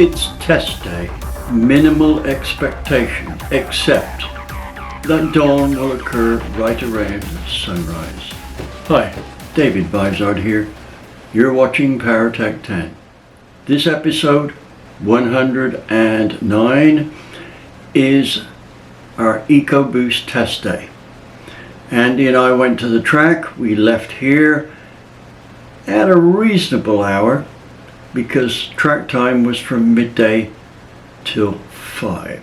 It's test day. Minimal expectation, except that dawn will occur right around sunrise. Hi, David Vizard here. You're watching Powertec 10. This episode, 109, is our Ecoboost test day. Andy and I went to the track. We left here at a reasonable hour because track time was from midday till 5.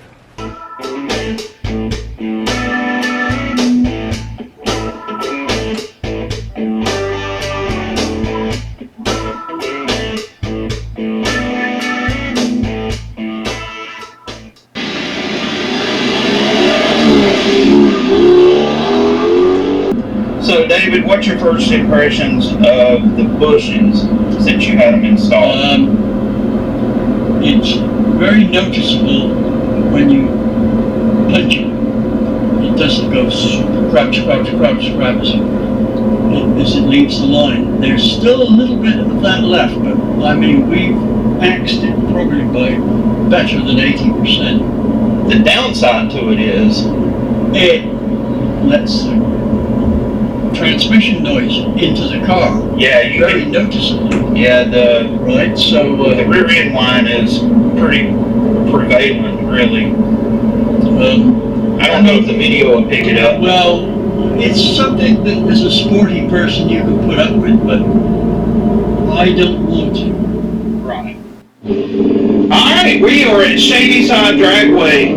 So David, what's your first impressions of the bushings since you had them installed? It's very noticeable when you punch it. It doesn't go scrub as it leaves the line. There's still a little bit of that left, but I mean, we've axed it probably by better than 80%. The downside to it is it lets the transmission noise into the car. Yeah, you very noticeable. Yeah, the rear end whine is pretty prevalent, really. I don't know if the video will pick it up. Well, it's something that as a sporty person you can put up with, but I don't want to. Right. Alright, we are at Shady Side Dragway.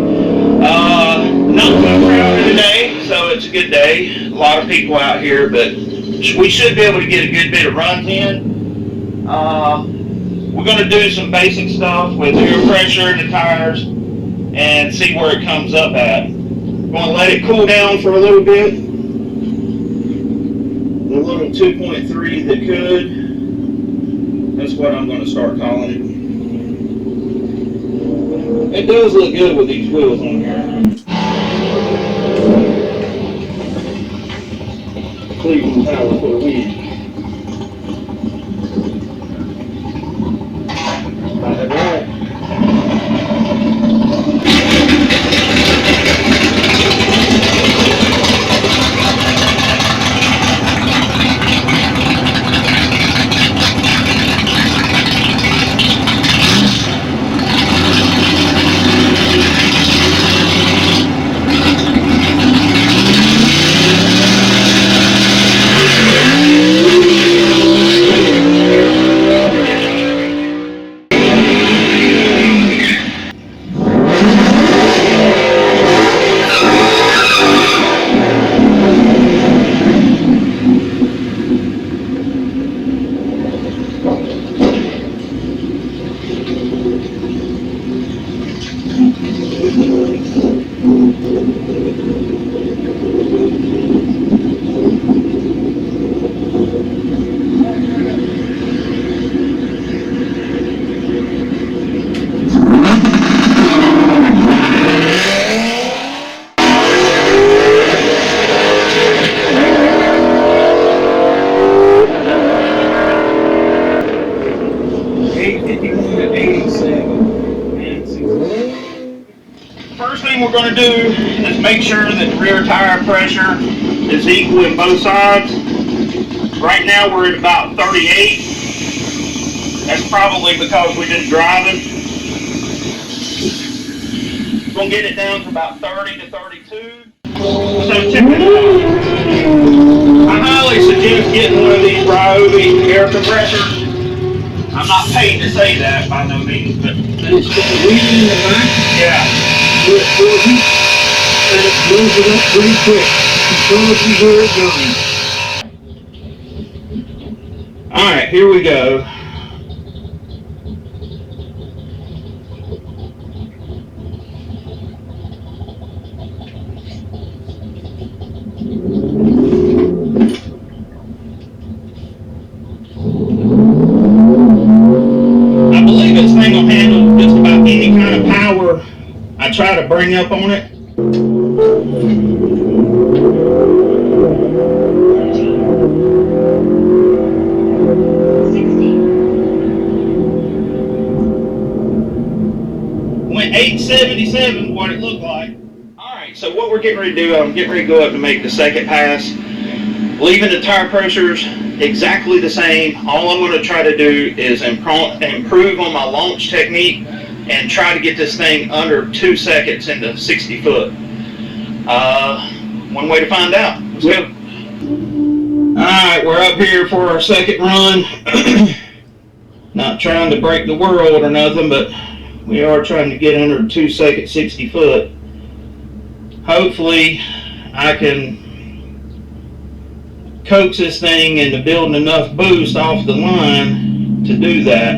Not too crowded today, so it's a good day. A lot of people out here, but we should be able to get a good bit of runs in. We're going to do some basic stuff with air pressure in the tires and see where it comes up at. We're going to let it cool down for a little bit. The little 2.3 that could. That's what I'm going to start calling it. It does look good with these wheels on here. Cleveland power for the win. All right. First thing we're going to do is make sure that the rear tire pressure is equal in both sides. Right now we're at about 38. That's probably because we've been driving. We're going to get it down to about 30 to 32. So typically, I highly suggest getting one of these Ryobi air compressors. I'm not paid to say that by no means, but It's got a wheel in the back. yeah. And it blows it up pretty quick. Control it from where it's going. Alright, here we go. I believe this thing will handle just about any kind of power I try to bring up on it. 877 what it looked like. Alright, so what we're getting ready to do, I'm getting ready to go up and make the second pass. Leaving the tire pressures exactly the same. All I'm going to try to do is improve on my launch technique and try to get this thing under 2 seconds into 60 foot. One way to find out. Let's go. Alright, we're up here for our second run. Not trying to break the world or nothing, but we are trying to get under 2 seconds, 60 foot. Hopefully I can coax this thing into building enough boost off the line to do that.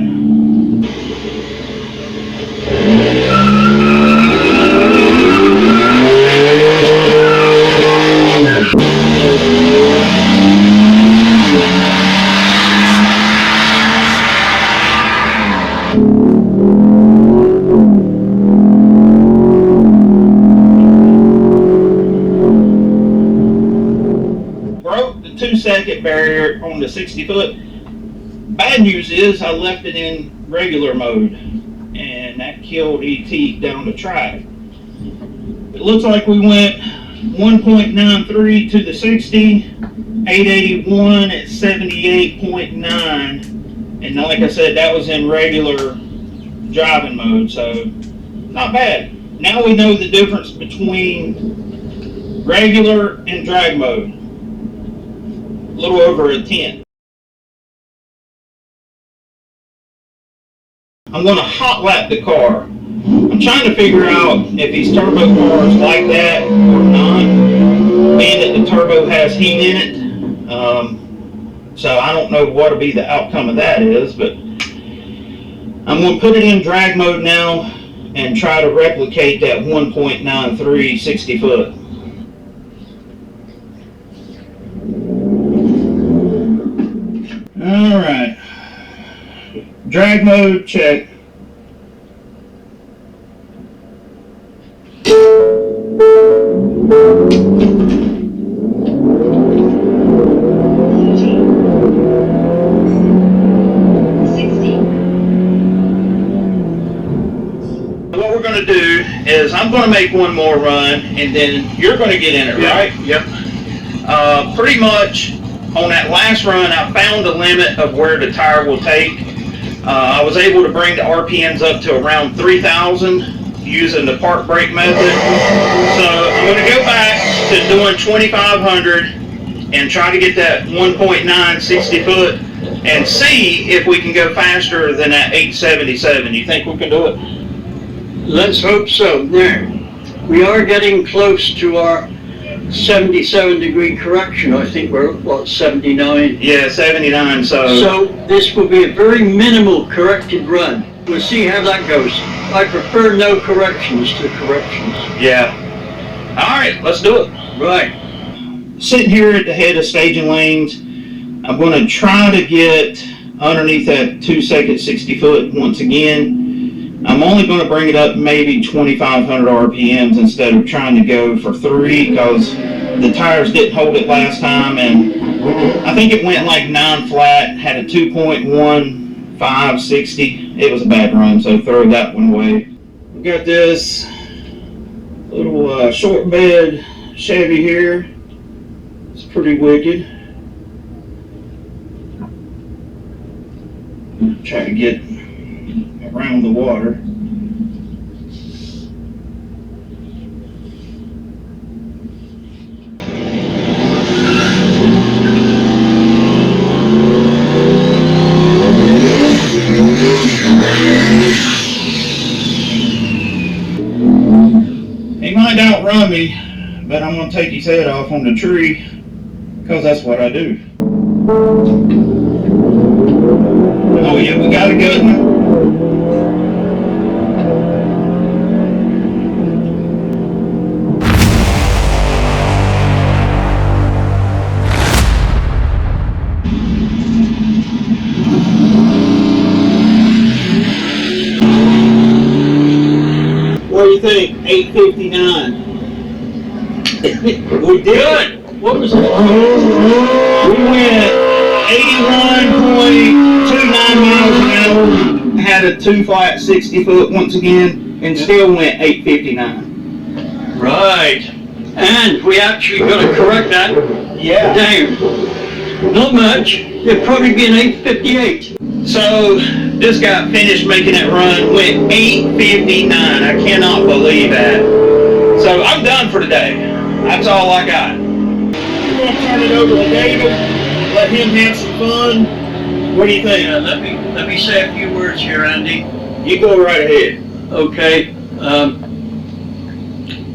Broke the 2 second barrier on the 60 foot. Bad news is I left it in regular mode and that killed ET down the track. It looks like we went 1.93 to the 60, 881 at 78.9, and like I said, that was in regular driving mode, so not bad. Now we know the difference between regular and drag mode. A little over a 10. I'm going to hot lap the car. I'm trying to figure out if these turbo cars like that or not, being that the turbo has heat in it. So I don't know what will be the outcome of that is, but I'm going to put it in drag mode now and try to replicate that 1.93 60 foot. Alright, drag mode check. What we're going to do is I'm going to make one more run and then you're going to get in it, right? Yep. Pretty much on that last run, I found the limit of where the tire will take. I was able to bring the RPMs up to around 3,000 using the park brake method. So I'm going to go back to doing 2,500 and try to get that 1.9 60 foot and see if we can go faster than that 877. You think we can do it? Let's hope so. Now, we are getting close to our 77 degree correction. I think we're at, what, 79? Yeah, 79. So this will be a very minimal corrected run. We'll see how that goes. I prefer no corrections to corrections. Yeah. All right, let's do it. Right. Sitting here at the head of staging lanes, I'm going to try to get underneath that 2 second 60 foot once again. I'm only going to bring it up maybe 2,500 RPMs instead of trying to go for 3 because the tires didn't hold it last time, and I think it went like 9 flat, had a 2.15 60. It was a bad run, so throw that one away. We got this little short bed Chevy here. It's pretty wicked. Try to get around the water. He might outrun me, but I'm going to take his head off on the tree because that's what I do. Oh yeah, we got a good one. What do you think? 859. We did. Good. What was it? We went 81.29 miles an hour. Had a 2 flat 60 foot once again. and still went 859. Right. And we actually got to correct that. Yeah. Down. Not much. It'd probably be an 858. So this guy finished making that run, went 859. I cannot believe that. So I'm done for today. That's all I got. I'm going to turn it over to David, let him have some fun. What do you think? Yeah, let me say a few words here, Andy. You go right ahead. Okay.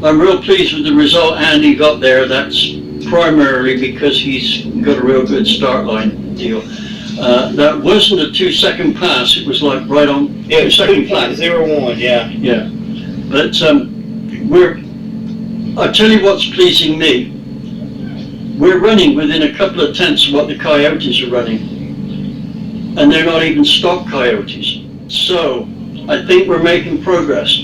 I'm real pleased with the result Andy got there. That's primarily because he's got a real good start line deal. That wasn't a 2-second pass. It was like right on 2-second flat. 2.01, yeah. Yeah. But I'll tell you what's pleasing me. We're running within a couple of tenths of what the coyotes are running. And they're not even stock coyotes. So I think we're making progress.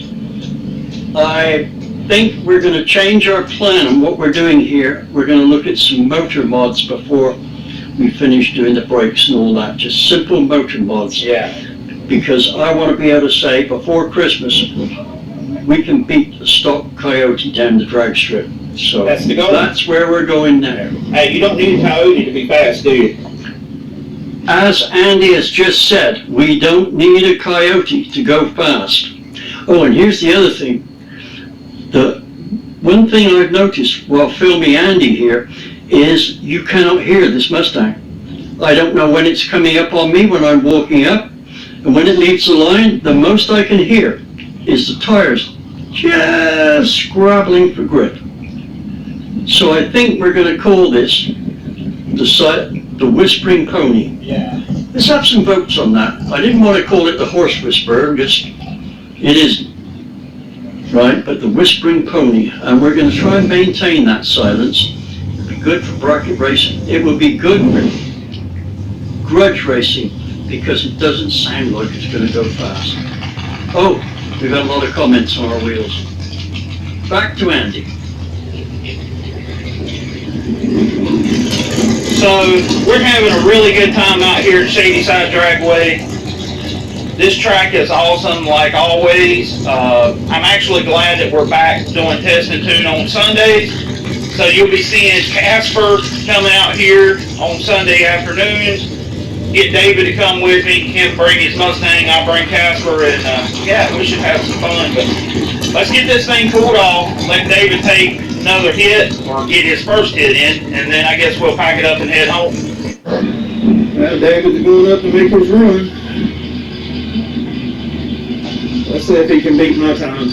I think we're going to change our plan on what we're doing here. We're going to look at some motor mods before we finish doing the brakes and all that. Just simple motor mods. Yeah. Because I want to be able to say before Christmas, we can beat the stock coyote down the drag strip. So that's the goal. That's where we're going now. Hey, you don't need a coyote to be fast, do you? As Andy has just said, we don't need a coyote to go fast. Oh, and here's the other thing. The one thing I've noticed while filming Andy here is you cannot hear this Mustang. I don't know when it's coming up on me when I'm walking up, and when it leaves the line, the most I can hear is the tires just scrabbling for grip. So I think we're going to call this the Whispering Pony. Yeah. Let's have some votes on that. I didn't want to call it the Horse Whisperer, just it isn't. Right, but the Whispering Pony, and we're going to try and maintain that silence. It'll be good for bracket racing. It will be good for grudge racing because it doesn't sound like it's going to go fast. Oh, we've got a lot of comments on our wheels. Back to Andy. So we're having a really good time out here at Shadyside Dragway. This track is awesome, like always. I'm actually glad that we're back doing test and tune on Sundays. So you'll be seeing Casper coming out here on Sunday afternoons. Get David to come with me. Him bring his Mustang, I bring Casper, and yeah, we should have some fun. But let's get this thing cooled off. Let David take another hit or get his first hit in, and then I guess we'll pack it up and head home. Well, David's going up to make his run. Let's see if he can beat my time.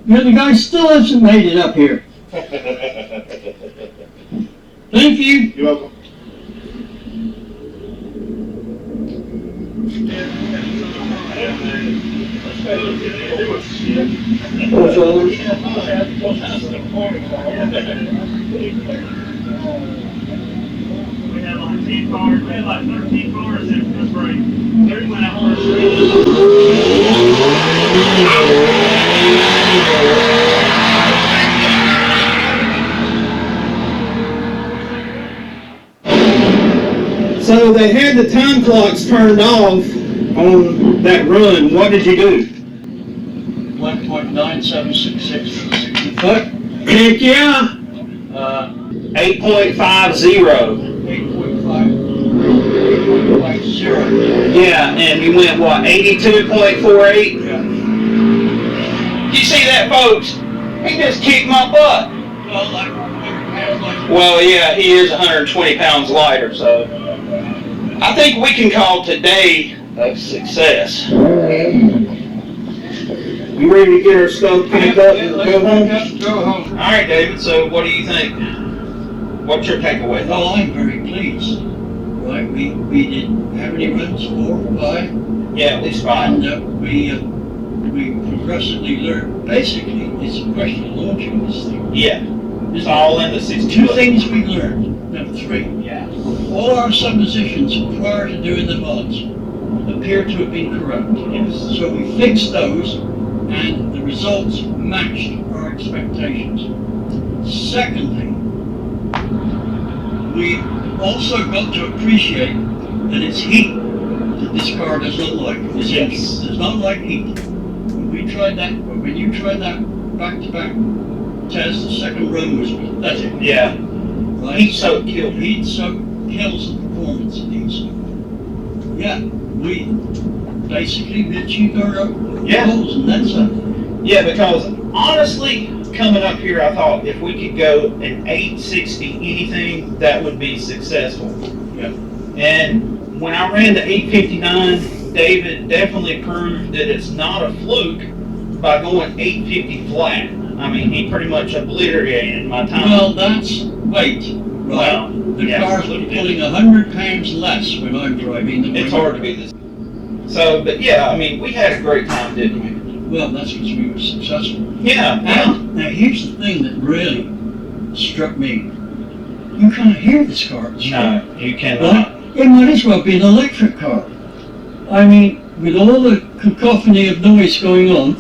Yeah, the guy still hasn't made it up here. Thank you. You're welcome. We had like 10 cars, we had like 13 cars in this break. 30 went out first. So they had the time clocks turned off on that run. What did you do? 1.9766 for the 60 foot. Heck yeah! 8.50. 8.50. Yeah, and you went, what, 82.48? Yeah. You see that, folks? He just kicked my butt. Well, like 100 pounds like. Well, yeah, he is 120 pounds lighter, so I think we can call today a success. You ready to get our stuff picked up and go home? Go home. All right, David, so what do you think? What's your takeaway? Well, I'm very pleased. Right, we did how many runs? 4 or 5? Yeah, at least 5. And we progressively learned. Basically, it's a question of launching this thing. Yeah, it's all in the 60. 2 things we learned. Number 3, Yeah. all our suppositions prior to doing the mods appear to have been correct. Yes. So we fixed those, and the results matched our expectations. Secondly, we also got to appreciate that it's heat that this car does not like. This engine does not like heat. When you tried that back-to-back test, the second run was pathetic. Yeah. Right? Heat soak killed. Heat soak kills the performance of these. Yeah, we basically achieved our goals, and that's it. Yeah, because honestly, coming up here, I thought if we could go an 860 anything, that would be successful. Yeah. And when I ran the 859, David definitely proved that it's not a fluke by going 850 flat. I mean, he pretty much obliterated my time. Well, that's weight, right? Well, The yeah. car's pulling 100 pounds less when I'm driving than It's when hard to be this. So, but yeah, I mean, we had a great time, didn't we? Well, that's because we were successful. Yeah. Now here's the thing that really struck me. You can't hear this car. No, you cannot. Right? It might as well be an electric car. I mean, with all the cacophony of noise going on,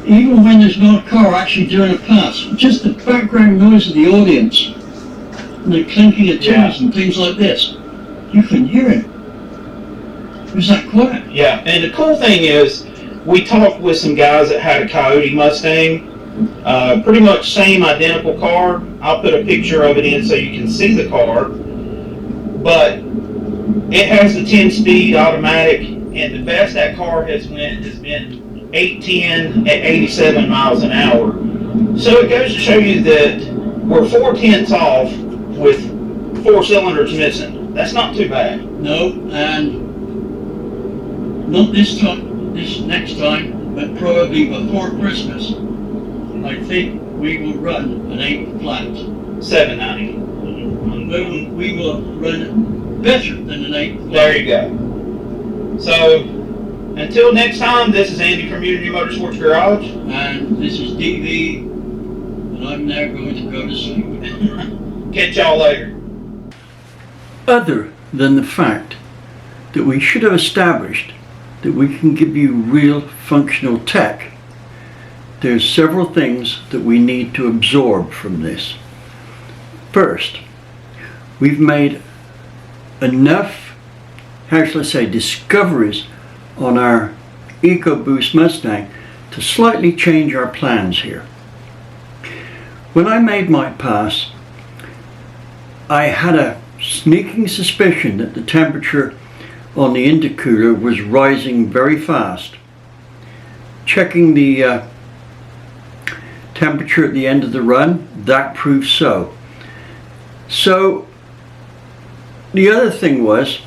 even when there's no car actually doing a pass, just the background noise of the audience, and the clinking of tools and things like this, you couldn't hear it. It was that quiet. Yeah, and the cool thing is, we talked with some guys that had a Coyote Mustang, pretty much same identical car. I'll put a picture of it in so you can see the car. But it has the 10-speed automatic, and the best that car has been 810 at 87 miles an hour. So it goes to show you that we're 4/10 off with 4 cylinders missing. That's not too bad. No, and not this next time, but probably before Christmas, I think we will run an 8 flat. 790. We will run better than an 8 flat. There you go. So, until next time, this is Andy from Unity Motorsports Garage. And this is DV, and I'm now going to go to sleep. Catch y'all later. Other than the fact that we should have established that we can give you real functional tech, there's several things that we need to absorb from this. First, we've made enough, how shall I say, discoveries on our Ecoboost Mustang to slightly change our plans here. When I made my pass, I had a sneaking suspicion that the temperature on the intercooler was rising very fast. Checking the temperature at the end of the run, that proved so. So the other thing was,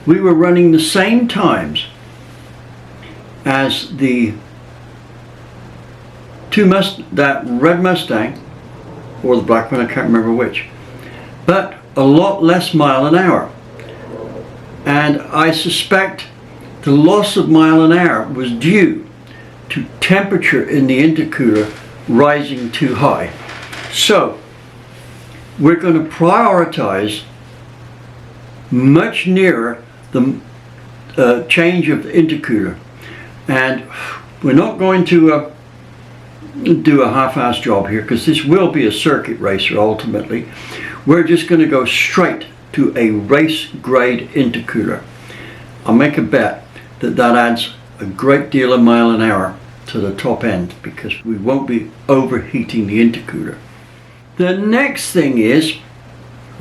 we were running the same times as the that red Mustang, or the black one, I can't remember which, but a lot less mile an hour. And I suspect the loss of mile an hour was due to temperature in the intercooler rising too high. So we're going to prioritize much nearer the change of the intercooler, and we're not going to do a half-ass job here, because this will be a circuit racer ultimately. We're just going to go straight to a race grade intercooler. I'll make a bet that that adds a great deal of mile an hour to the top end, because we won't be overheating the intercooler. The next thing is,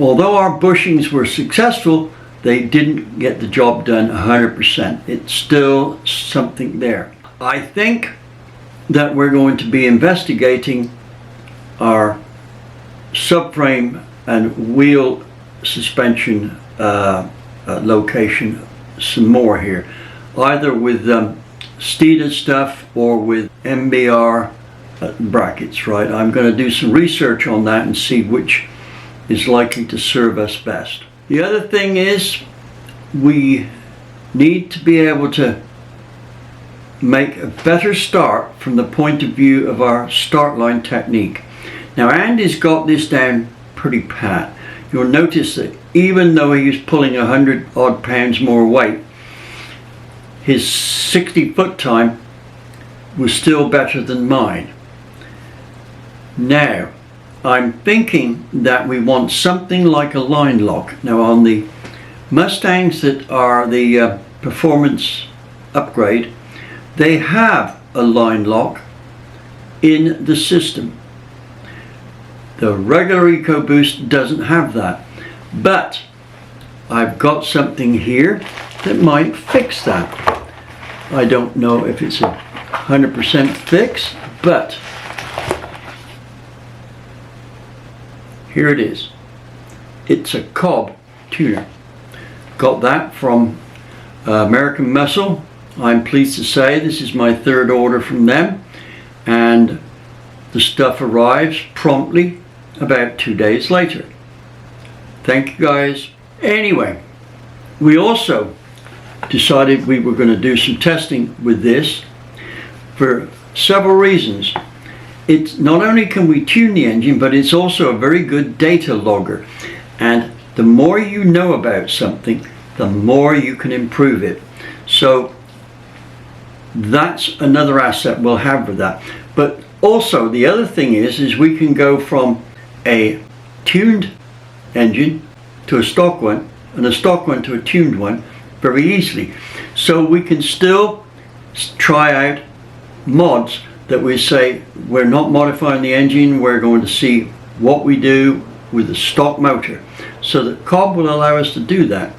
although our bushings were successful, they didn't get the job done 100%. It's still something there. I think that we're going to be investigating our subframe and wheel suspension location some more here, either with Steeda stuff or with MBR brackets, right? I'm going to do some research on that and see which is likely to serve us best. The other thing is we need to be able to make a better start from the point of view of our start line technique. Now Andy's got this down pretty pat. You'll notice that even though he was pulling 100 odd pounds more weight, his 60-foot time was still better than mine. Now, I'm thinking that we want something like a line lock. Now on the Mustangs that are the performance upgrade, they have a line lock in the system. The regular Ecoboost doesn't have that, but I've got something here that might fix that. I don't know if it's a 100% fix, but here it is. It's a Cobb tuner. Got that from American Muscle. I'm pleased to say this is my third order from them, and the stuff arrives promptly about 2 days later. Thank you guys. Anyway, we also decided we were going to do some testing with this for several reasons. It's not only can we tune the engine, but it's also a very good data logger, and the more you know about something, the more you can improve it. So that's another asset we'll have with that. But also the other thing is we can go from a tuned engine to a stock one, and a stock one to a tuned one very easily. So we can still try out mods that we say we're not modifying the engine, we're going to see what we do with the stock motor. So that Cobb will allow us to do that.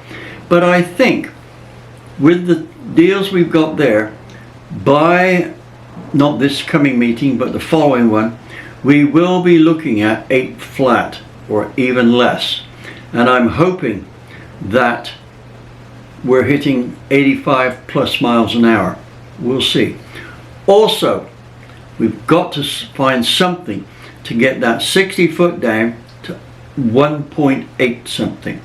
But I think with the deals we've got there, by not this coming meeting but the following one, we will be looking at 8 flat or even less, and I'm hoping that we're hitting 85 plus miles an hour. We'll see. Also, we've got to find something to get that 60 foot down to 1.8 something.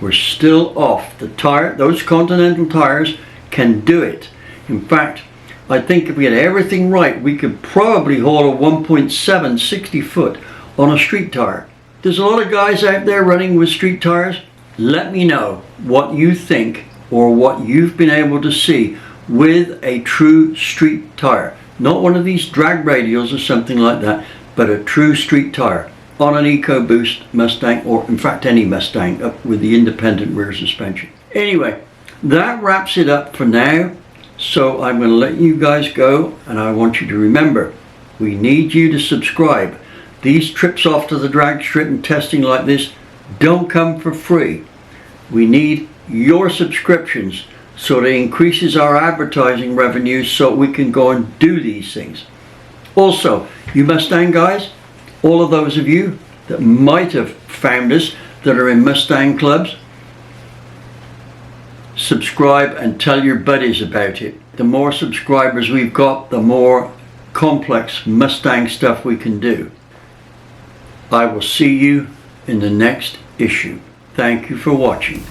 We're still off. The tire, those Continental tires can do it. In fact, I think if we had everything right, we could probably haul a 1.7 60 foot on a street tire. There's a lot of guys out there running with street tires. Let me know what you think or what you've been able to see with a true street tire. Not one of these drag radials or something like that, but a true street tire on an Ecoboost Mustang, or in fact any Mustang up with the independent rear suspension. Anyway, that wraps it up for now. So I'm going to let you guys go, and I want you to remember, we need you to subscribe. These trips off to the drag strip and testing like this don't come for free. We need your subscriptions so it increases our advertising revenues so we can go and do these things. Also, you Mustang guys, all of those of you that might have found us that are in Mustang clubs, subscribe and tell your buddies about it. The more subscribers we've got, the more complex Mustang stuff we can do. I will see you in the next issue. Thank you for watching.